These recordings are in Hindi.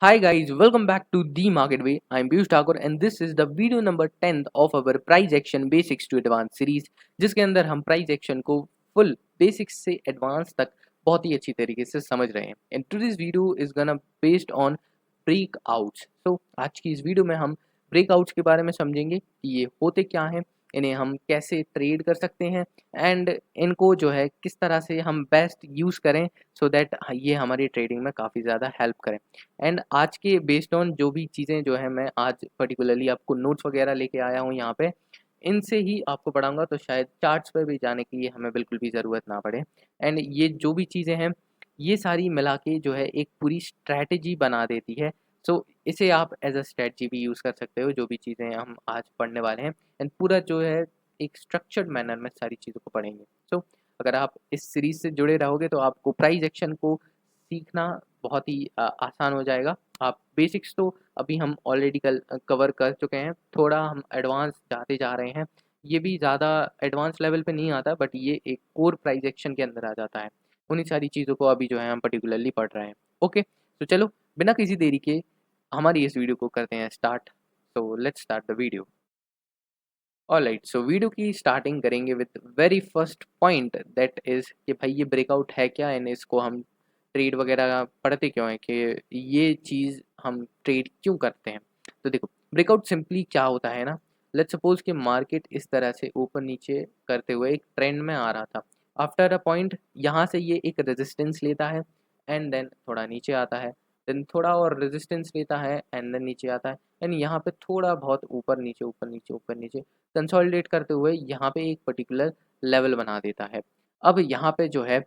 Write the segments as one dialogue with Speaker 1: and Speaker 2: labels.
Speaker 1: Hi guys, welcome back to The Market Way. I'm Piyush Thakur and this is the video number 10th of our price action basics to advanced series जिसके अंदर हम प्राइस एक्शन को फुल बेसिक्स से एडवांस तक बहुत ही अच्छी तरीके से समझ रहे हैं and today's video is gonna based on breakouts. So आज की इस वीडियो में हम ब्रेकआउट्स के बारे में समझेंगे कि ये होते क्या हैं, इन्हें हम कैसे ट्रेड कर सकते हैं एंड इनको जो है किस तरह से हम बेस्ट यूज़ करें सो दैट ये हमारी ट्रेडिंग में काफ़ी ज़्यादा हेल्प करें। एंड आज के बेस्ड ऑन जो भी चीज़ें जो है मैं आज पर्टिकुलरली आपको नोट्स वगैरह लेके आया हूँ यहाँ पे, इनसे ही आपको पढ़ाऊंगा तो शायद चार्ट्स पर भी जाने की हमें बिल्कुल भी ज़रूरत ना पड़े। एंड ये जो भी चीज़ें हैं ये सारी मिला के जो है एक पूरी स्ट्रैटेजी बना देती है। सो इसे आप एज अ स्ट्रैटेजी भी यूज़ कर सकते हो, जो भी चीज़ें हम आज पढ़ने वाले हैं एंड पूरा जो है एक स्ट्रक्चर्ड मैनर में सारी चीज़ों को पढ़ेंगे। सो अगर आप इस सीरीज़ से जुड़े रहोगे तो आपको प्राइस एक्शन को सीखना बहुत ही आसान हो जाएगा। आप बेसिक्स तो अभी हम ऑलरेडी कवर कर चुके हैं, थोड़ा हम एडवांस जाते जा रहे हैं। ये भी ज़्यादा एडवांस लेवल पे नहीं आता बट ये एक कोर प्राइस एक्शन के अंदर आ जाता है। उन्हीं सारी चीज़ों को अभी जो है हम पर्टिकुलरली पढ़ रहे हैं। ओके, तो चलो बिना किसी देरी के हमारी इस वीडियो को करते हैं start. So let's start the video. Alright, so video की स्टार्टिंग करेंगे with very first point that is कि भाई ये ब्रेकआउट है क्या एंड इसको हम ट्रेड वगैरह पढ़ते क्यों हैं, कि ये चीज़ हम ट्रेड क्यों करते हैं। तो देखो, ब्रेकआउट सिंपली क्या होता है ना, लेट्स सपोज कि मार्केट इस तरह से ऊपर नीचे करते हुए एक ट्रेंड में आ रहा था। आफ्टर अ पॉइंट यहाँ से ये एक रेजिस्टेंस लेता है एंड देन थोड़ा नीचे आता है, देन थोड़ा और रेजिस्टेंस लेता है एंड देन नीचे आता है एंड यहाँ पे थोड़ा बहुत ऊपर नीचे ऊपर नीचे ऊपर नीचे कंसोलिडेट करते हुए यहाँ पे एक पर्टिकुलर लेवल बना देता है। अब यहाँ पे जो है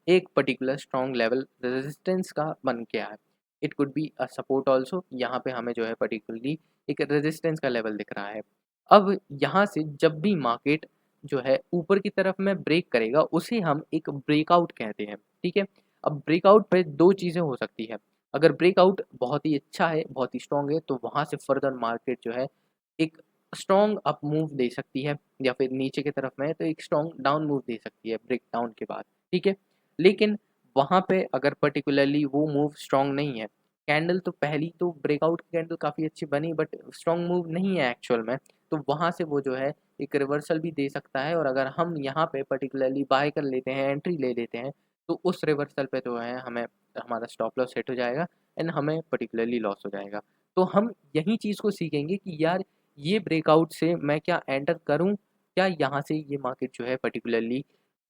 Speaker 1: एक पर्टिकुलर स्ट्रॉन्ग लेवल रेजिस्टेंस का बन गया है। It could be a support also, यहाँ पे हमें जो है पर्टिकुलरली एक रेजिस्टेंस का लेवल दिख रहा है। अब यहाँ से जब भी मार्केट जो है ऊपर की तरफ में ब्रेक करेगा उसे हम एक ब्रेकआउट कहते हैं। ठीक है, अब ब्रेकआउट पे दो चीज़ें हो सकती है। अगर ब्रेकआउट बहुत ही अच्छा है, बहुत ही स्ट्रॉन्ग है, तो वहाँ से फर्दर मार्केट जो है एक स्ट्रॉन्ग अप मूव दे सकती है, या फिर नीचे की तरफ में तो एक स्ट्रॉन्ग डाउन मूव दे सकती है ब्रेक डाउन के बाद। ठीक है, लेकिन वहाँ पे अगर पर्टिकुलरली वो मूव स्ट्रॉन्ग नहीं है, कैंडल तो पहली तो ब्रेकआउट की कैंडल काफ़ी अच्छी बनी बट स्ट्रॉन्ग मूव नहीं है एक्चुअल में, तो वहाँ से वो जो है एक रिवर्सल भी दे सकता है। और अगर हम यहाँ पे पर्टिकुलरली बाय कर लेते हैं, एंट्री ले लेते हैं, तो उस रिवर्सल पे जो है हमें हमारा स्टॉप लॉस सेट हो जाएगा एंड हमें पर्टिकुलरली लॉस हो जाएगा। तो हम यही चीज़ को सीखेंगे कि यार ये ब्रेकआउट से मैं क्या एंटर करूं, क्या यहाँ से ये मार्केट जो है पर्टिकुलरली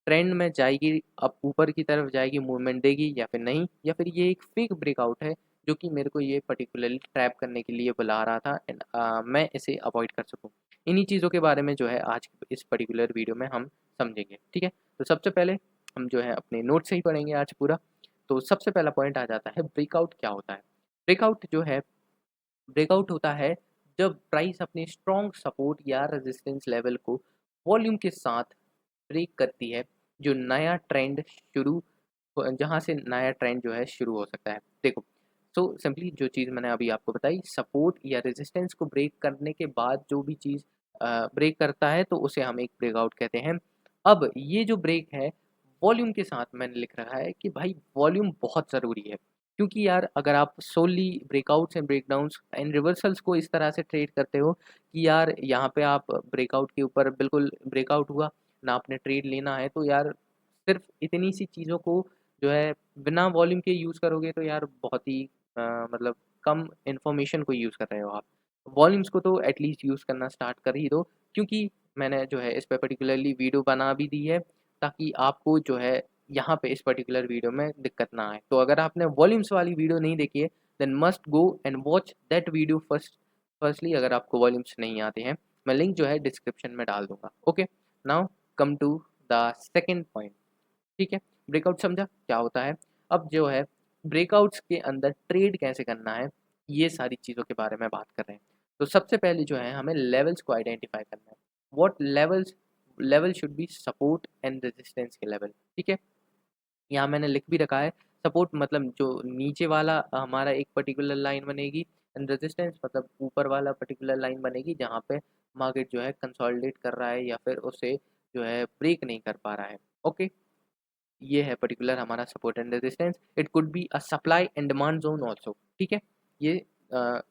Speaker 1: ट्रेंड में जाएगी, अब ऊपर की तरफ जाएगी, मूवमेंट देगी या फिर नहीं, या फिर ये एक फेक ब्रेकआउट है जो कि मेरे को ये पर्टिकुलरली ट्रैप करने के लिए बुला रहा था एंड मैं इसे अवॉइड कर सकूं। इन्हीं चीज़ों के बारे में जो है आज इस पर्टिकुलर वीडियो में हम समझेंगे। ठीक है, तो सबसे पहले हम जो है अपने नोट से ही पढ़ेंगे आज पूरा। तो सबसे पहला पॉइंट आ जाता है ब्रेकआउट क्या होता है। ब्रेकआउट जो है, ब्रेकआउट होता है जब प्राइस अपने स्ट्रॉन्ग सपोर्ट या रेजिस्टेंस लेवल को वॉल्यूम के साथ ब्रेक करती है, जो नया ट्रेंड शुरू जहाँ से नया ट्रेंड जो है शुरू हो सकता है। देखो, सो सिंपली जो चीज़ मैंने अभी आपको बताई, सपोर्ट या रेजिस्टेंस को ब्रेक करने के बाद जो भी चीज़ ब्रेक करता है तो उसे हम एक ब्रेकआउट कहते हैं। अब ये जो ब्रेक है वॉल्यूम के साथ मैंने लिख रखा है कि भाई वॉल्यूम बहुत ज़रूरी है, क्योंकि यार अगर आप solely breakouts and breakdowns and reversals को इस तरह से ट्रेड करते हो कि यार यहाँ पे आप ब्रेकआउट के ऊपर बिल्कुल ब्रेकआउट हुआ ना, आपने ट्रेड लेना है, तो यार सिर्फ इतनी सी चीज़ों को जो है बिना वॉल्यूम के यूज़ करोगे तो यार बहुत ही मतलब कम इन्फॉर्मेशन को यूज़ कर रहे हो आप। वॉल्यूम्स को तो एटलीस्ट यूज़ करना स्टार्ट कर ही दो, क्योंकि मैंने जो है इस पे पर्टिकुलरली वीडियो बना भी दी है ताकि आपको जो है यहाँ पे इस पर्टिकुलर वीडियो में दिक्कत ना आए। तो अगर आपने वॉल्यूम्स वाली वीडियो नहीं देखी है then must go and watch that video firstly, अगर आपको वॉल्यूम्स नहीं आते हैं। मैं लिंक जो है डिस्क्रिप्शन में डाल दूंगा। Okay, now come to the second point. ठीक है, ब्रेकआउट समझा क्या होता है। अब जो है ब्रेकआउट्स के अंदर ट्रेड कैसे करना है, ये सारी चीज़ों के बारे में बात कर रहे हैं। तो सबसे पहले जो है हमें लेवल्स को आइडेंटिफाई करना है। What levels, level should be support and resistance के लेवल। ठीक है, यहाँ मैंने लिख भी रखा है। सपोर्ट मतलब जो नीचे वाला हमारा एक पर्टिकुलर लाइन बनेगी एंड रेजिस्टेंस मतलब ऊपर वाला पर्टिकुलर लाइन बनेगी जहाँ पे मार्केट जो है कंसोलिडेट कर रहा है या फिर उसे जो है ब्रेक नहीं कर पा रहा है। ओके, ये है पर्टिकुलर हमारा support and resistance. It could be a supply and demand zone also. ठीक है, ये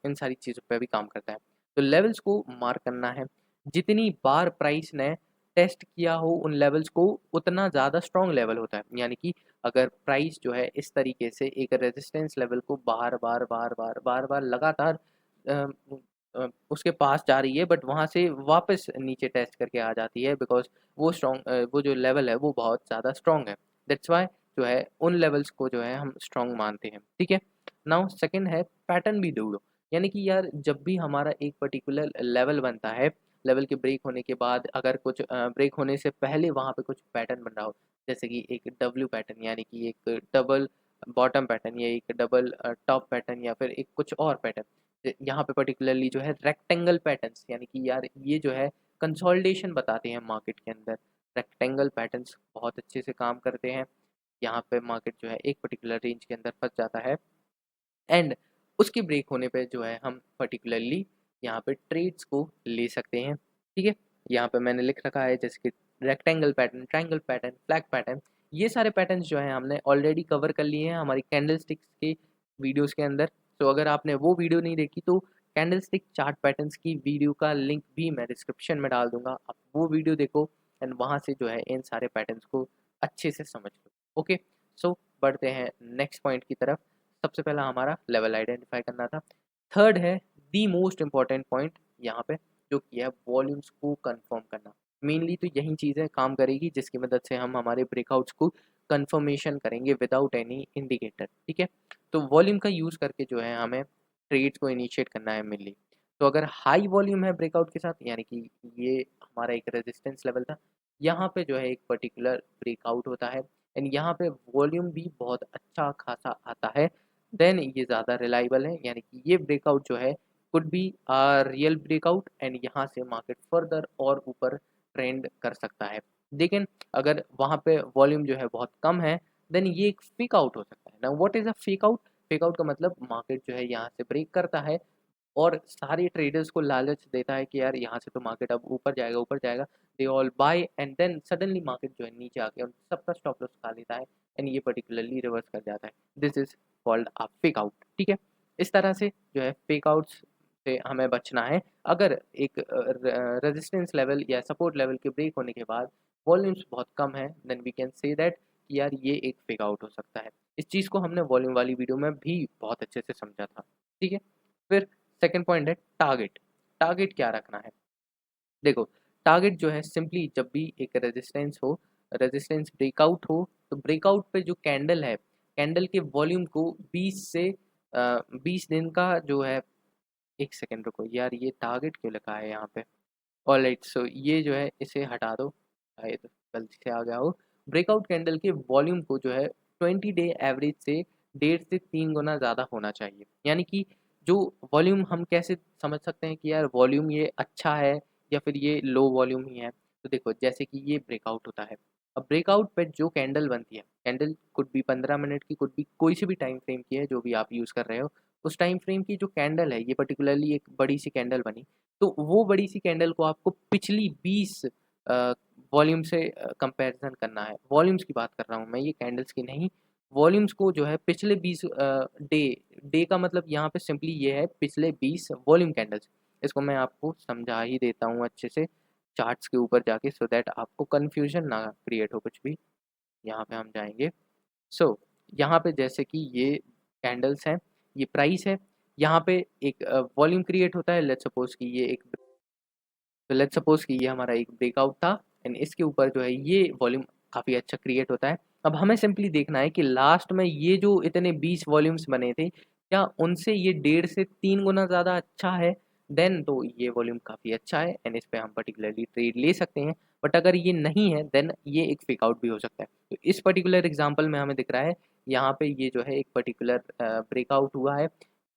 Speaker 1: इन सारी चीज़ों पे भी काम करता है। तो लेवल्स को मार्क करना है, जितनी बार प्राइस ने टेस्ट किया हो उन लेवल्स को, उतना ज़्यादा स्ट्रॉन्ग लेवल होता है। यानी कि अगर प्राइस जो है इस तरीके से एक रेजिस्टेंस लेवल को बार-बार लगातार अ, उसके पास जा रही है, बट वहाँ से वापस नीचे टेस्ट करके आ जाती है, बिकॉज़ वो जो लेवल है वो बहुत ज़्यादा स्ट्रॉन्ग है। दैट्स व्हाई जो है उन लेवल्स को जो है हम स्ट्रॉन्ग मानते हैं, ठीक है? नाउ सेकंड है पैटर्न भी ढूँढो। यानी कि यार जब भी हमारा एक पर्टिकुलर लेवल बनता है, लेवल के ब्रेक होने के बाद अगर कुछ ब्रेक होने से पहले वहाँ पे कुछ पैटर्न बन रहा हो, जैसे कि एक डब्ल्यू पैटर्न, यानी कि एक डबल बॉटम पैटर्न या एक डबल टॉप पैटर्न, या फिर एक कुछ और पैटर्न। यहाँ पे पर्टिकुलरली जो है रेक्टेंगल पैटर्न्स, यानी कि यार ये जो है कंसोलिडेशन बताते हैं मार्केट के अंदर। रेक्टेंगल पैटर्न्स बहुत अच्छे से काम करते हैं। यहाँ पे मार्केट जो है एक पर्टिकुलर रेंज के अंदर फँस जाता है, एंड उसके ब्रेक होने पे जो है हम पर्टिकुलरली यहाँ पे ट्रेड्स को ले सकते हैं, ठीक है? यहाँ पे मैंने लिख रखा है जैसे कि rectangle pattern, triangle pattern, flag pattern, ये सारे पैटर्न्स जो हैं हमने ऑलरेडी कवर कर लिए हैं हमारी कैंडलस्टिक्स के वीडियोस के अंदर। तो अगर आपने वो वीडियो नहीं देखी तो कैंडलस्टिक चार्ट पैटर्न्स की वीडियो का लिंक भी मैं डिस्क्रिप्शन में डाल दूँगा। आप वो वीडियो देखो एंड वहाँ से जो है इन सारे पैटर्न्स को अच्छे से समझ लो। ओके, सो बढ़ते हैं नेक्स्ट पॉइंट की तरफ। सबसे पहला हमारा लेवल आइडेंटिफाई करना था। थर्ड है दी मोस्ट इम्पॉर्टेंट पॉइंट यहाँ पे, जो कि है वॉल्यूम्स को कंफर्म करना। मेनली तो यही चीज़ें काम करेगी जिसकी मदद से हम हमारे ब्रेकआउट्स को कंफर्मेशन करेंगे विदाउट एनी इंडिकेटर, ठीक है? तो वॉल्यूम का यूज़ करके जो है हमें ट्रेड्स को इनिशिएट करना है मेनली। तो अगर हाई वॉल्यूम है ब्रेकआउट के साथ, यानी कि ये हमारा एक रेजिस्टेंस लेवल था, यहाँ पे जो है एक पर्टिकुलर ब्रेकआउट होता है एंड यहाँ पे वॉल्यूम भी बहुत अच्छा खासा आता है, देन ये ज़्यादा रिलायबल है। यानी कि ये ब्रेकआउट जो है could be real breakout and यहाँ से मार्केट फर्दर और ऊपर ट्रेंड कर सकता है। लेकिन अगर वहाँ पे वॉल्यूम जो है बहुत कम है, देन ये एक फेक आउट हो सकता है। ना what is a fake out? Fake out का मतलब मार्केट जो है यहाँ से ब्रेक करता है और सारे ट्रेडर्स को लालच देता है कि यार यहाँ से तो मार्केट अब ऊपर जाएगा, they all buy, and then suddenly market जो है नीचे आके उन सबका स्टॉप लॉस खा लेता है एंड ये पर्टिकुलरली रिवर्स कर जाता है। This is called a fake out, ठीक है? इस तरह से जो है फेक आउट्स से हमें बचना है। अगर एक रेजिस्टेंस लेवल या सपोर्ट लेवल के ब्रेक होने के बाद वॉल्यूम्स बहुत कम है, then we can say that यार ये एक फेक आउट हो सकता है। इस चीज़ को हमने वॉल्यूम वाली वीडियो में भी बहुत अच्छे से समझा था, ठीक है? फिर सेकंड पॉइंट है टारगेट। टारगेट क्या रखना है? देखो, टारगेट जो है सिंपली जब भी एक रेजिस्टेंस हो, रेजिस्टेंस ब्रेकआउट हो, तो ब्रेकआउट पे जो कैंडल है, कैंडल के वॉल्यूम को 20 से 20 दिन का जो है, एक सेकंड रुको यार, ये टारगेट क्यों लिखा है यहाँ पे? ऑलराइट, सो ये जो है इसे हटा दो, शायद गलती से आ गया हो। ब्रेकआउट कैंडल के वॉल्यूम को जो है 20 डे एवरेज से 1.5 से 3 गुना ज़्यादा होना चाहिए। यानी कि जो वॉल्यूम, हम कैसे समझ सकते हैं कि यार वॉल्यूम ये अच्छा है या फिर ये लो वॉल्यूम ही है? तो देखो, जैसे कि ये ब्रेकआउट होता है, अब ब्रेकआउट पे जो कैंडल बनती है, कैंडल कुड भी 15 मिनट की, कुड भी कोई सी भी टाइम फ्रेम की है जो भी आप यूज़ कर रहे हो, उस टाइम फ्रेम की जो कैंडल है, ये पर्टिकुलरली एक बड़ी सी कैंडल बनी, तो वो बड़ी सी कैंडल को आपको पिछली 20 वॉल्यूम से कंपैरिजन करना है। वॉल्यूम्स की बात कर रहा हूँ मैं, ये कैंडल्स की नहीं। वॉल्यूम्स को जो है पिछले 20 डे, डे का मतलब यहाँ पे सिंपली ये है पिछले 20 वॉल्यूम कैंडल्स। इसको मैं आपको समझा ही देता हूँ अच्छे से चार्ट्स के ऊपर जाके, सो दैट आपको कन्फ्यूजन ना क्रिएट हो कुछ भी। यहाँ पे हम जाएँगे। सो यहाँ पे जैसे कि ये कैंडल्स हैं, ये प्राइस है, यहाँ पे एक वॉल्यूम क्रिएट होता है। लेट्स सपोज़ कि ये एक, तो लेट्स सपोज कि ये हमारा एक ब्रेकआउट था एंड इसके ऊपर जो है ये वॉल्यूम काफ़ी अच्छा क्रिएट होता है। अब हमें सिंपली देखना है कि लास्ट में ये जो इतने 20 वॉल्यूम्स बने थे, क्या उनसे ये 1.5 से 3 गुना ज़्यादा अच्छा है? देन तो ये वॉल्यूम काफ़ी अच्छा है एंड इस पे हम पर्टिकुलरली ट्रेड ले सकते हैं। बट अगर ये नहीं है, देन ये एक फेक आउट भी हो सकता है। तो इस पर्टिकुलर एग्जांपल में हमें दिख रहा है, यहाँ पे ये जो है एक पर्टिकुलर ब्रेकआउट हुआ है।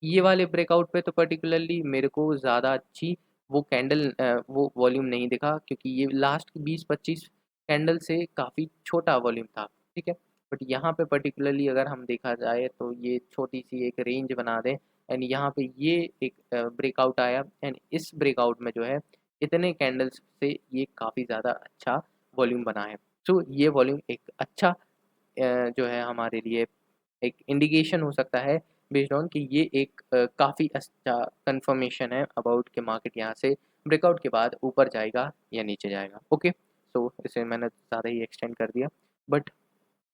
Speaker 1: ये वाले ब्रेकआउट पे तो पर्टिकुलरली मेरे को ज़्यादा अच्छी वो कैंडल वो वॉल्यूम नहीं दिखा, क्योंकि ये लास्ट की 20-25 कैंडल से काफ़ी छोटा वॉल्यूम था, ठीक है? बट यहाँ पे पर्टिकुलरली अगर हम देखा जाए तो ये छोटी-सी एक रेंज बना दें एंड यहाँ पे ये एक ब्रेकआउट आया एंड इस ब्रेकआउट में जो है इतने कैंडल्स से ये काफ़ी ज़्यादा अच्छा वॉल्यूम बना है। सो ये वॉल्यूम एक अच्छा जो है हमारे लिए एक इंडिकेशन हो सकता है बेस्ड ऑन कि ये एक काफ़ी अच्छा कंफर्मेशन है अबाउट कि मार्केट यहाँ से ब्रेकआउट के बाद ऊपर जाएगा या नीचे जाएगा। ओके, सो इसे मैंने ज़्यादा ही एक्सटेंड कर दिया, बट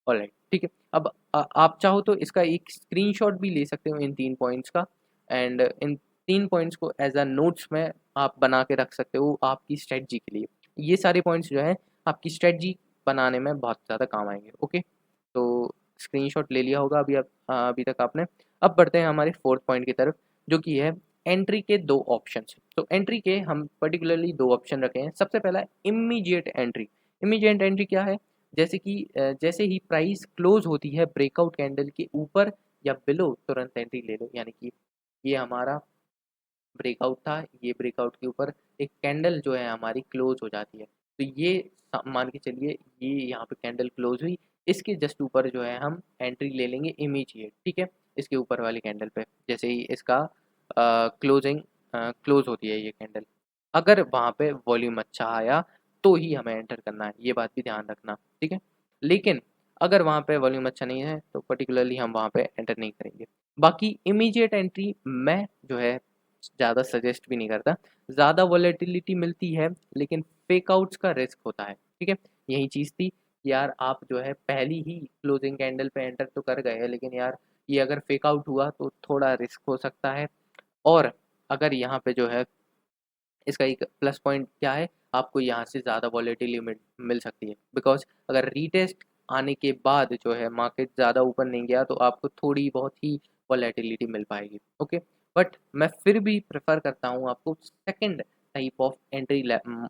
Speaker 1: ऑलराइट, ठीक है। अब आप चाहो तो इसका एक स्क्रीनशॉट भी ले सकते हो इन 3 पॉइंट्स का, एंड इन 3 पॉइंट्स को एज़ अ नोट्स में आप बना के रख सकते हो आपकी स्ट्रेटजी के लिए। ये सारे पॉइंट्स जो हैं आपकी स्ट्रेटजी बनाने में बहुत ज़्यादा काम आएँगे। ओके, तो स्क्रीनशॉट ले लिया होगा अभी तक आपने। अब बढ़ते हैं हमारे 4th पॉइंट की तरफ, जो कि है एंट्री के 2 ऑप्शंस। तो एंट्री के हम पर्टिकुलरली 2 ऑप्शन रखे हैं। सबसे पहला इमीडिएट एंट्री। इमीडिएट एंट्री क्या है? जैसे कि जैसे ही प्राइस क्लोज होती है ब्रेकआउट कैंडल के ऊपर या बिलो, तुरंत एंट्री ले लो। यानी कि ये हमारा ब्रेकआउट था, ये ब्रेकआउट के ऊपर एक कैंडल जो है हमारी क्लोज हो जाती है। तो ये मान के चलिए ये यहाँ पे कैंडल क्लोज हुई, इसके जस्ट ऊपर जो है हम एंट्री ले लेंगे इमीडिएट, ठीक है। इसके ऊपर वाली कैंडल पे जैसे ही इसका क्लोज होती है ये कैंडल, अगर वहाँ पे वॉल्यूम अच्छा आया तो ही हमें एंटर करना है, ये बात भी ध्यान रखना, ठीक है। लेकिन अगर वहाँ पे वॉल्यूम अच्छा नहीं है तो पर्टिकुलरली हम वहाँ पे एंटर नहीं करेंगे। बाकी इमीडिएट एंट्री मैं जो है ज़्यादा सजेस्ट भी नहीं करता। ज़्यादा वॉलेटिलिटी मिलती है लेकिन फेक आउट्स का रिस्क होता है, ठीक है। यही चीज़ थी कि यार आप जो है पहली ही क्लोजिंग कैंडल पे एंटर तो कर गए हैं, लेकिन यार ये अगर फेक आउट हुआ तो थोड़ा रिस्क हो सकता है। और अगर यहाँ पे जो है इसका एक प्लस पॉइंट क्या है, आपको यहाँ से ज़्यादा वॉलेटिलिटी मिल सकती है, बिकॉज अगर रीटेस्ट आने के बाद जो है मार्केट ज़्यादा ऊपर नहीं गया तो आपको थोड़ी बहुत ही वॉलेटिलिटी मिल पाएगी। ओके, बट मैं फिर भी प्रेफर करता हूँ आपको second type of entry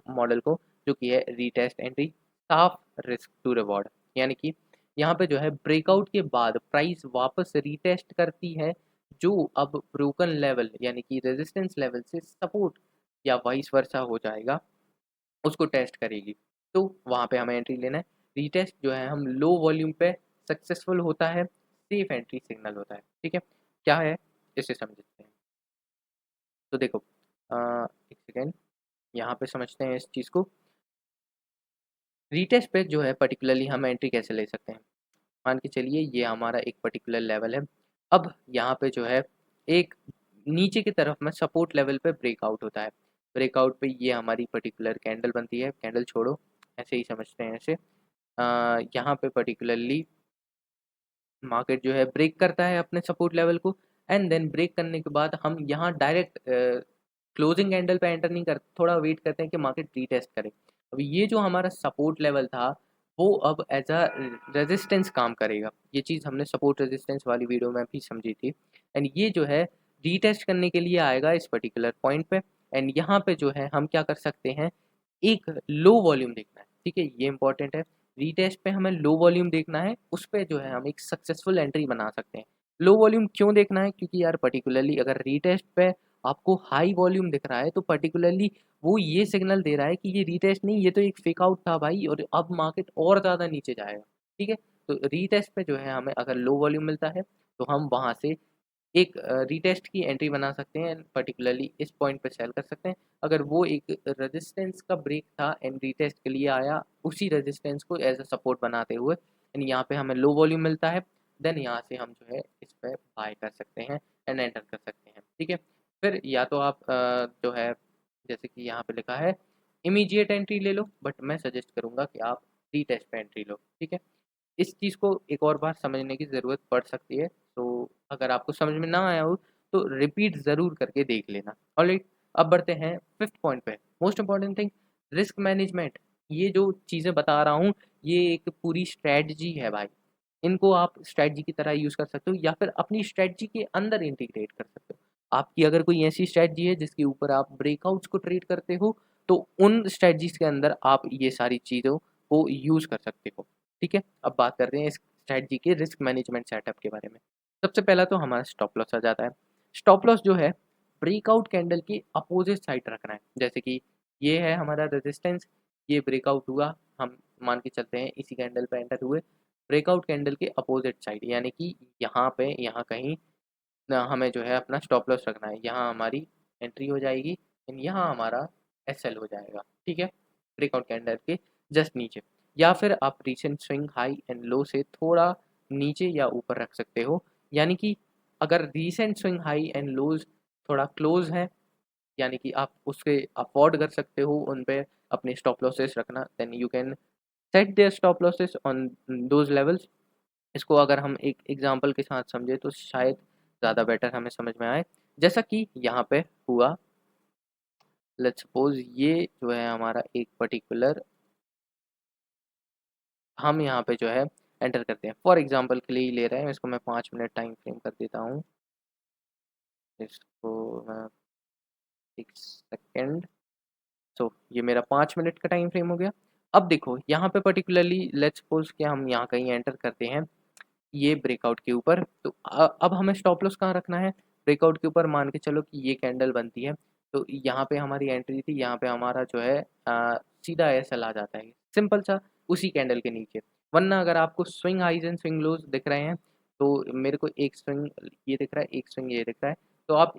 Speaker 1: model को, जो कि है रीटेस्ट एंट्री, साफ रिस्क टू रिवॉर्ड। यानी कि यहाँ पे जो है ब्रेकआउट के बाद प्राइस वापस रीटेस्ट करती है, जो अब ब्रोकन लेवल यानी कि रेजिस्टेंस लेवल से सपोर्ट या वाइस वर्सा हो जाएगा, उसको टेस्ट करेगी। तो वहाँ पे हमें एंट्री लेना है। रीटेस्ट जो है हम लो वॉल्यूम पे सक्सेसफुल होता है, सेफ एंट्री सिग्नल होता है, ठीक है। क्या है इसे समझते हैं। तो देखो एक सेकेंड, यहाँ पे समझते हैं इस चीज़ को। रीटेस्ट पे जो है पर्टिकुलरली हम एंट्री कैसे ले सकते हैं। मान के चलिए ये हमारा एक पर्टिकुलर लेवल है। अब यहाँ पे जो है एक नीचे की तरफ में सपोर्ट लेवल पे ब्रेकआउट होता है। ब्रेकआउट पे ये हमारी पर्टिकुलर कैंडल बनती है, कैंडल छोड़ो, ऐसे ही समझते हैं ऐसे। यहाँ पे पर्टिकुलरली मार्केट जो है ब्रेक करता है अपने सपोर्ट लेवल को, एंड देन ब्रेक करने के बाद हम यहाँ डायरेक्ट क्लोजिंग कैंडल पे एंटर नहीं करते, थोड़ा वेट करते हैं कि मार्केट रीटेस्ट करे। अब ये जो हमारा सपोर्ट लेवल था वो अब एज अ रेजिस्टेंस काम करेगा। ये चीज़ हमने सपोर्ट रेजिस्टेंस वाली वीडियो में भी समझी थी। एंड ये जो है रीटेस्ट करने के लिए आएगा इस पर्टिकुलर पॉइंट पे, एंड यहाँ पे जो है हम क्या कर सकते हैं, एक लो वॉल्यूम देखना है, ठीक है, ये इंपॉर्टेंट है। रीटेस्ट पे हमें लो वॉल्यूम देखना है, उस पे जो है हम एक सक्सेसफुल एंट्री बना सकते हैं। लो वॉल्यूम क्यों देखना है, क्योंकि यार पर्टिकुलरली अगर रीटेस्ट पे आपको हाई वॉल्यूम दिख रहा है तो पर्टिकुलरली वो ये सिग्नल दे रहा है कि ये रीटेस्ट नहीं, ये तो एक फेक आउट था भाई, और अब मार्केट और ज़्यादा नीचे जाएगा, ठीक है। तो रीटेस्ट पे जो है हमें अगर लो वॉल्यूम मिलता है तो हम वहाँ से एक रीटेस्ट की एंट्री बना सकते हैं, पर्टिकुलरली इस पॉइंट पे सेल कर सकते हैं। अगर वो एक रेजिस्टेंस का ब्रेक था एंड रीटेस्ट के लिए आया, उसी रेजिस्टेंस को एज अ सपोर्ट बनाते हुए, एंड यहाँ पे हमें लो वॉल्यूम मिलता है, देन यहाँ से हम जो है इस पे बाय कर सकते हैं एंड एंटर कर सकते हैं, ठीक है। फिर या तो आप जो है जैसे कि यहाँ पे लिखा है इमीडिएट एंट्री ले लो, बट मैं सजेस्ट करूँगा कि आप रीटेस्ट पे एंट्री लो, ठीक है। इस चीज़ को एक और बार समझने की ज़रूरत पड़ सकती है, तो अगर आपको समझ में ना आया हो तो रिपीट ज़रूर करके देख लेना। ऑलराइट, अब बढ़ते हैं 5th पॉइंट पे। Most important thing, risk management. ये जो चीज़ें बता रहा हूँ ये एक पूरी स्ट्रैटेजी है भाई। इनको आप स्ट्रैटेजी की तरह यूज़ कर सकते हो या फिर अपनी स्ट्रैटेजी के अंदर इंटीग्रेट कर सकते हो। आपकी अगर कोई ऐसी स्ट्रैटेजी है जिसके ऊपर आप ब्रेकआउट्स को ट्रेड करते हो, तो उन स्ट्रैटेजीज़ के अंदर आप ये सारी चीज़ों को यूज़ कर सकते हो, ठीक है। अब बात करते हैं इस स्ट्रैटेजी के रिस्क मैनेजमेंट सेटअप के बारे में। सबसे पहला तो हमारा स्टॉप लॉस आ जाता है। स्टॉप लॉस जो है ब्रेकआउट कैंडल की अपोजिट साइड रखना है। जैसे कि ये है हमारा रेजिस्टेंस, ये ब्रेकआउट हुआ, हम मान के चलते हैं इसी कैंडल पे एंटर हुए, ब्रेकआउट कैंडल के अपोजिट साइड यानी कि यहाँ पे, यहाँ कहीं ना हमें जो है अपना स्टॉप लॉस रखना है। यहाँ हमारी एंट्री हो जाएगी एंड यहाँ हमारा एसएल हो जाएगा, ठीक है, ब्रेकआउट कैंडल के जस्ट नीचे। या फिर आप recent swing high and low से थोड़ा नीचे या ऊपर रख सकते हो, यानी कि अगर recent swing high and lows थोड़ा क्लोज है, यानी कि आप उसके अफोर्ड कर सकते हो उन पे अपने स्टॉप लॉसेस रखना, then you can set there stop losses on those levels. इसको अगर हम एक एग्जांपल के साथ समझे तो शायद ज़्यादा बेटर हमें समझ में आए। जैसा कि यहाँ पे हुआ, लेट्स सपोज ये जो है हमारा एक पर्टिकुलर, हम यहाँ पे जो है एंटर करते हैं, फॉर एग्जांपल के लिए ही ले रहे हैं इसको, मैं 5 मिनट टाइम फ्रेम कर देता हूँ, इसको मैं 1 सेकेंड। सो ये मेरा 5 मिनट का टाइम फ्रेम हो गया। अब देखो यहाँ पे पर्टिकुलरली लेट्स सपोज कि हम यहाँ कहीं एंटर करते हैं ये ब्रेकआउट के ऊपर, तो अब हमें स्टॉप लॉस कहाँ रखना है? ब्रेकआउट के ऊपर मान के चलो कि ये कैंडल बनती है, तो यहाँ पे हमारी एंट्री थी, यहाँ पे हमारा जो है सीधा एसएल आ जाता है, सिंपल सा, उसी कैंडल के नीचे। वरना अगर आपको स्विंग हाइज एंड स्विंग लोज दिख रहे हैं, तो मेरे को एक स्विंग ये दिख रहा है, एक स्विंग ये दिख रहा है, तो आप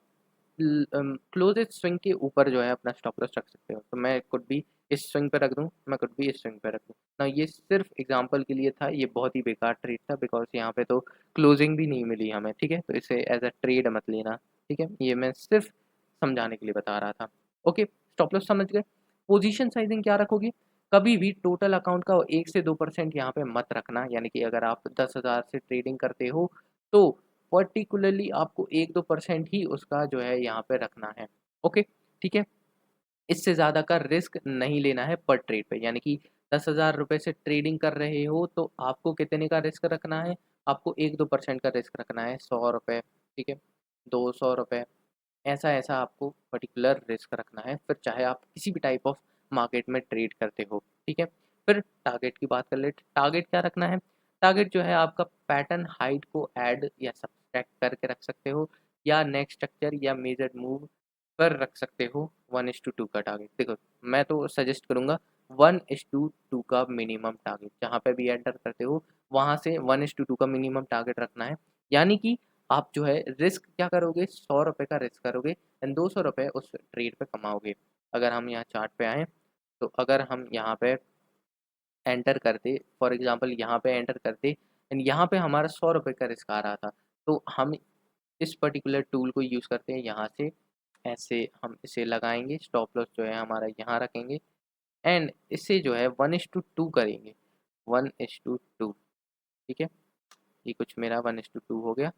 Speaker 1: क्लोजेस्ट स्विंग के ऊपर जो है अपना स्टॉप लॉस रख सकते हो। तो मैं कुड भी इस स्विंग पे रख दूँ, मैं कुड भी इस स्विंग पे रख दूँ ना। ये सिर्फ एग्जांपल के लिए था, ये बहुत ही बेकार ट्रेड था, बिकॉज यहाँ पे तो क्लोजिंग भी नहीं मिली हमें, ठीक है, तो इसे एज अ ट्रेड मत लेना, ठीक है, ये मैं सिर्फ समझाने के लिए बता रहा था। ओके, स्टॉप लॉस समझ गए। पोजीशन साइजिंग क्या रखोगे? कभी भी टोटल अकाउंट का 1 से 2% यहाँ पे मत रखना, यानी कि अगर आप 10,000 से ट्रेडिंग करते हो तो पर्टिकुलरली आपको 1-2% ही उसका जो है यहाँ पे रखना है। ओके, ठीक है, इससे ज़्यादा का रिस्क नहीं लेना है पर ट्रेड पे, यानी कि 10,000 रुपये से ट्रेडिंग कर रहे हो तो आपको कितने का रिस्क रखना है? आपको 1-2% का रिस्क रखना है, 100 रुपये, ठीक है, 200 रुपये, ऐसा ऐसा आपको पर्टिकुलर रिस्क रखना है, फिर चाहे आप किसी भी टाइप ऑफ मार्केट में ट्रेड करते हो, ठीक है। फिर टारगेट की बात कर ले, टारगेट क्या रखना है? टारगेट जो है आपका पैटर्न हाइट को ऐड या सब्सट्रैक्ट करके रख सकते हो, या नेक्स्ट स्ट्रक्चर या मेजर मूव पर रख सकते हो 1:2 का टारगेट। देखो, मैं तो सजेस्ट करूँगा 1:2 का मिनिमम टारगेट, जहाँ पे भी एंटर करते हो वहाँ से 1:2 का मिनिमम टारगेट रखना है। यानी कि आप जो है रिस्क क्या करोगे? 100 रुपये का रिस्क करोगे एंड 200 रुपये उस ट्रेड पे कमाओगे। अगर हम यहाँ चार्ट पे आएँ, तो अगर हम यहाँ पे एंटर करते, फॉर एग्जांपल यहाँ पे एंटर करते एंड यहाँ पे हमारा 100 रुपये का रिस्क आ रहा था, तो हम इस पर्टिकुलर टूल को यूज़ करते हैं, यहाँ से ऐसे हम इसे लगाएंगे, स्टॉप लॉस जो है हमारा यहाँ रखेंगे एंड इससे जो है 1:2 करेंगे, 1:2, ठीक है, ये कुछ मेरा 1:2 हो गया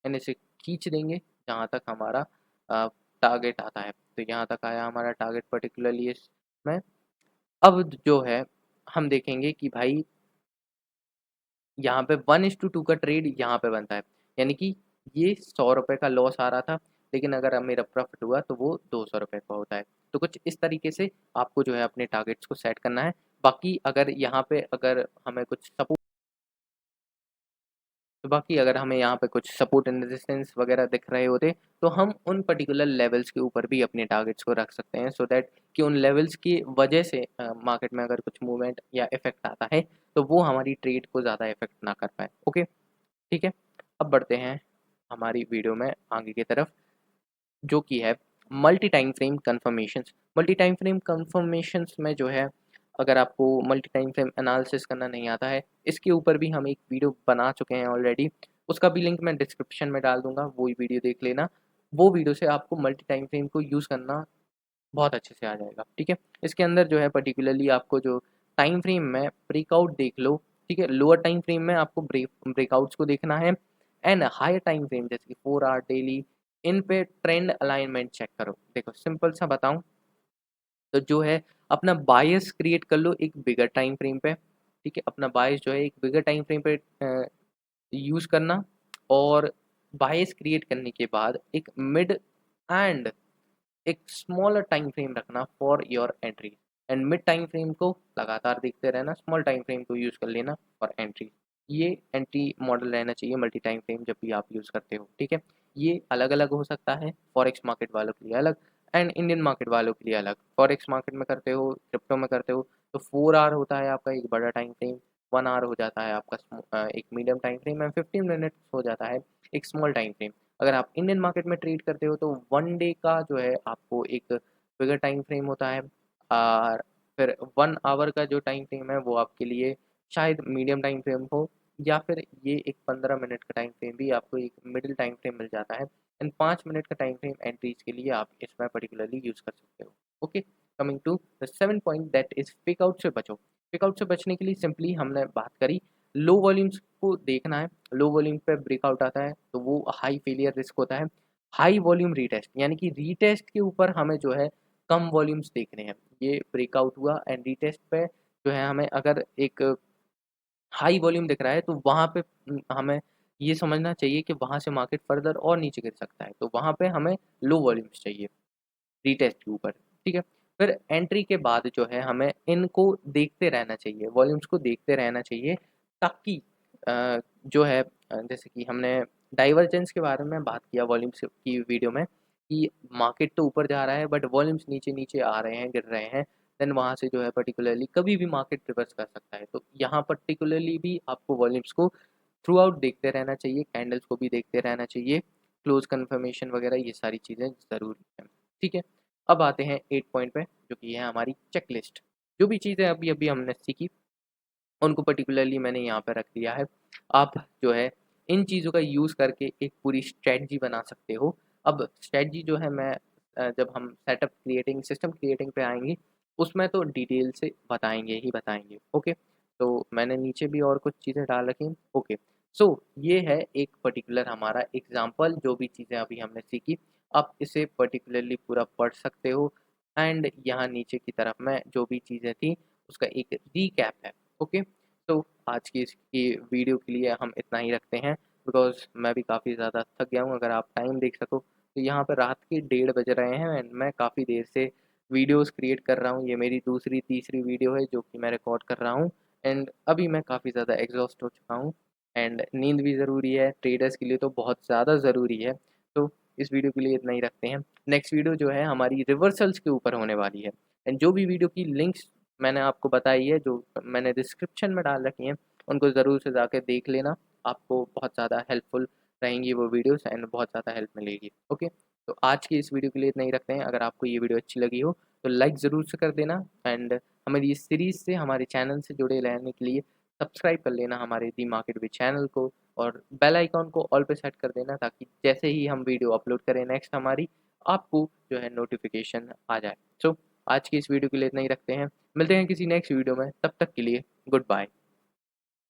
Speaker 1: एंड इसे खींच देंगे जहाँ तक हमारा टारगेट आता है। तो यहाँ तक आया हमारा टारगेट पर्टिकुलरली इसमें। अब जो है हम देखेंगे कि भाई यहाँ पे 1:2 का ट्रेड यहाँ पे बनता है, यानी कि ये 100 रुपये का लॉस आ रहा था, लेकिन अगर अब मेरा प्रॉफिट हुआ तो वो 200 रुपये का होता है। तो कुछ इस तरीके से आपको जो है अपने टारगेट्स को सेट करना है। बाकी अगर यहाँ पे अगर हमें कुछ सपोर्ट, तो बाकी अगर हमें यहाँ पे कुछ सपोर्ट एंड रेजिस्टेंस वगैरह दिख रहे होते, तो हम उन पर्टिकुलर लेवल्स के ऊपर भी अपने टारगेट्स को रख सकते हैं, सो दैट कि उन लेवल्स की वजह से मार्केट में अगर कुछ मूवमेंट या इफेक्ट आता है तो वो हमारी ट्रेड को ज़्यादा इफेक्ट ना कर पाए। ओके, ठीक है, अब बढ़ते हैं हमारी वीडियो में आगे की तरफ, जो कि है multi time frame conformations. Multi time frame conformations में जो है, अगर आपको मल्टी टाइम फ्रेम एनालिसिस करना नहीं आता है, इसके ऊपर भी हम एक वीडियो बना चुके हैं ऑलरेडी, उसका भी लिंक मैं डिस्क्रिप्शन में डाल दूंगा, वो वीडियो देख लेना। वो वीडियो से आपको मल्टी टाइम फ्रेम को यूज़ करना बहुत अच्छे से आ जाएगा, ठीक है। इसके अंदर जो है पर्टिकुलरली आपको जो टाइम फ्रेम में ब्रेकआउट देख लो, ठीक है, लोअर टाइम फ्रेम में आपको ब्रेकआउट्स को देखना है एंड हायर टाइम फ्रेम जैसे कि 4 आवर डेली, इन पे ट्रेंड अलाइनमेंट चेक करो। देखो सिंपल सा बताऊं तो जो है अपना बायस क्रिएट कर लो एक बिगर टाइम फ्रेम पे, ठीक है, अपना बायस जो है एक बिगर टाइम फ्रेम पे यूज़ करना, और बायस क्रिएट करने के बाद एक मिड एंड एक स्मॉलर टाइम फ्रेम रखना for your entry, and mid time frame को लगातार देखते रहना, स्मॉल टाइम फ्रेम को यूज़ कर लेना फॉर एंट्री। ये एंट्री मॉडल रहना चाहिए मल्टी टाइम फ्रेम जब भी आप यूज़ करते हो, ठीक है। ये अलग अलग हो सकता है, फॉरेक्स मार्केट वालों के लिए अलग एंड इंडियन मार्केट वालों के लिए अलग। फॉरेक्स मार्केट में करते हो, क्रिप्टो में करते हो, तो 4 आवर होता है आपका एक बड़ा टाइम फ्रेम, 1 आवर हो जाता है आपका एक medium time frame and 15 minutes हो जाता है एक स्मॉल टाइम फ्रेम। अगर आप इंडियन मार्केट में ट्रेड करते हो तो 1 डे का जो है आपको एक बिगर टाइम फ्रेम होता है, और फिर 1 आवर का जो टाइम फ्रेम है वो आपके लिए शायद मीडियम टाइम फ्रेम हो, या फिर ये एक 15 मिनट का टाइम फ्रेम भी आपको एक मिडिल टाइम फ्रेम मिल जाता है, एंड 5 मिनट का टाइम फ्रेम एंट्रीज के लिए आप इसमें पर्टिकुलरली यूज़ कर सकते हो। Okay, coming to the 7 point, that is fake out से बचो। फेक आउट से बचने के लिए सिंपली हमने बात करी, लो वॉल्यूम्स को देखना है, लो वॉल्यूम पे ब्रेकआउट आता है तो वो हाई फेलियर रिस्क होता है। हाई वॉल्यूम रीटेस्ट, यानी कि रीटेस्ट के ऊपर हमें जो है कम वॉल्यूम्स देखने हैं। ये ब्रेकआउट हुआ एंड रीटेस्ट पे जो है हमें अगर एक हाई वॉल्यूम दिख रहा है तो वहाँ पे हमें ये समझना चाहिए कि वहाँ से मार्केट फर्दर और नीचे गिर सकता है, तो वहाँ पे हमें लो वॉल्यूम्स चाहिए रीटेस्ट के ऊपर, ठीक है। फिर एंट्री के बाद जो है हमें इनको देखते रहना चाहिए, वॉल्यूम्स को देखते रहना चाहिए, ताकि जो है जैसे कि हमने डाइवर्जेंस के बारे में बात किया वॉल्यूम्स की वीडियो में, कि मार्केट तो ऊपर जा रहा है बट वॉल्यूम्स नीचे नीचे आ रहे हैं, गिर रहे हैं, देन वहाँ से जो है पर्टिकुलरली कभी भी मार्केट रिवर्स कर सकता है। तो यहाँ पर्टिकुलरली भी आपको वॉल्यूम्स को थ्रू आउट देखते रहना चाहिए, कैंडल्स को भी देखते रहना चाहिए, क्लोज कन्फर्मेशन वगैरह ये सारी चीज़ें ज़रूरी हैं, ठीक है। अब आते हैं 8 पॉइंट पे, जो कि है हमारी चेकलिस्ट। जो भी चीज़ें अभी अभी हमने सीखी उनको पर्टिकुलरली मैंने यहाँ पे रख दिया है। आप जो है इन चीज़ों का यूज़ करके एक पूरी स्ट्रेटजी बना सकते हो। अब स्ट्रेटजी जो है मैं जब हम सेटअप क्रिएटिंग, सिस्टम क्रिएटिंग पे आएँगे, उसमें तो डिटेल से बताएँगे ही बताएँगे। ओके, तो मैंने नीचे भी और कुछ चीज़ें डाल रखी हैं। ओके, सो ये है एक पर्टिकुलर हमारा एग्ज़ाम्पल, जो भी चीज़ें अभी हमने सीखी, आप इसे पर्टिकुलरली पूरा पढ़ सकते हो, एंड यहाँ नीचे की तरफ में जो भी चीज़ें थी, उसका एक रीकैप है। ओके, तो आज की इसकी वीडियो के लिए हम इतना ही रखते हैं, बिकॉज़ मैं भी काफ़ी ज़्यादा थक गया हूँ। अगर आप टाइम देख सको तो यहाँ पे रात के 1:30 बज रहे हैं एंड मैं काफ़ी देर से वीडियोज़ क्रिएट कर रहा हूँ। ये मेरी दूसरी तीसरी वीडियो है जो कि मैं रिकॉर्ड कर रहा हूँ, एंड अभी मैं काफ़ी ज़्यादा एग्ज़ॉस्ट हो चुका हूँ, एंड नींद भी ज़रूरी है, ट्रेडर्स के लिए तो बहुत ज़्यादा ज़रूरी है। तो इस वीडियो के लिए इतना ही रखते हैं। नेक्स्ट वीडियो जो है हमारी रिवर्सल्स के ऊपर होने वाली है, एंड जो भी वीडियो की लिंक्स मैंने आपको बताई है, जो मैंने डिस्क्रिप्शन में डाल रखी हैं, उनको ज़रूर से जाके देख लेना। आपको बहुत ज़्यादा हेल्पफुल रहेंगी वो वीडियोस, एंड बहुत ज़्यादा हेल्प मिलेगी। ओके, तो आज की इस वीडियो के लिए इतना ही रखते हैं। अगर आपको ये वीडियो अच्छी लगी हो तो लाइक ज़रूर से कर देना, एंड हमारी इस सीरीज़ से, हमारे चैनल से जुड़े रहने के लिए सब्सक्राइब कर लेना हमारे दी मार्केट विद चैनल को, और बेल आइकॉन को ऑल पे सेट कर देना, ताकि जैसे ही हम वीडियो अपलोड करें नेक्स्ट हमारी, आपको जो है नोटिफिकेशन आ जाए। सो आज की इस वीडियो के लिए इतना ही रखते हैं। मिलते हैं किसी नेक्स्ट वीडियो में, तब तक के लिए गुड बाय।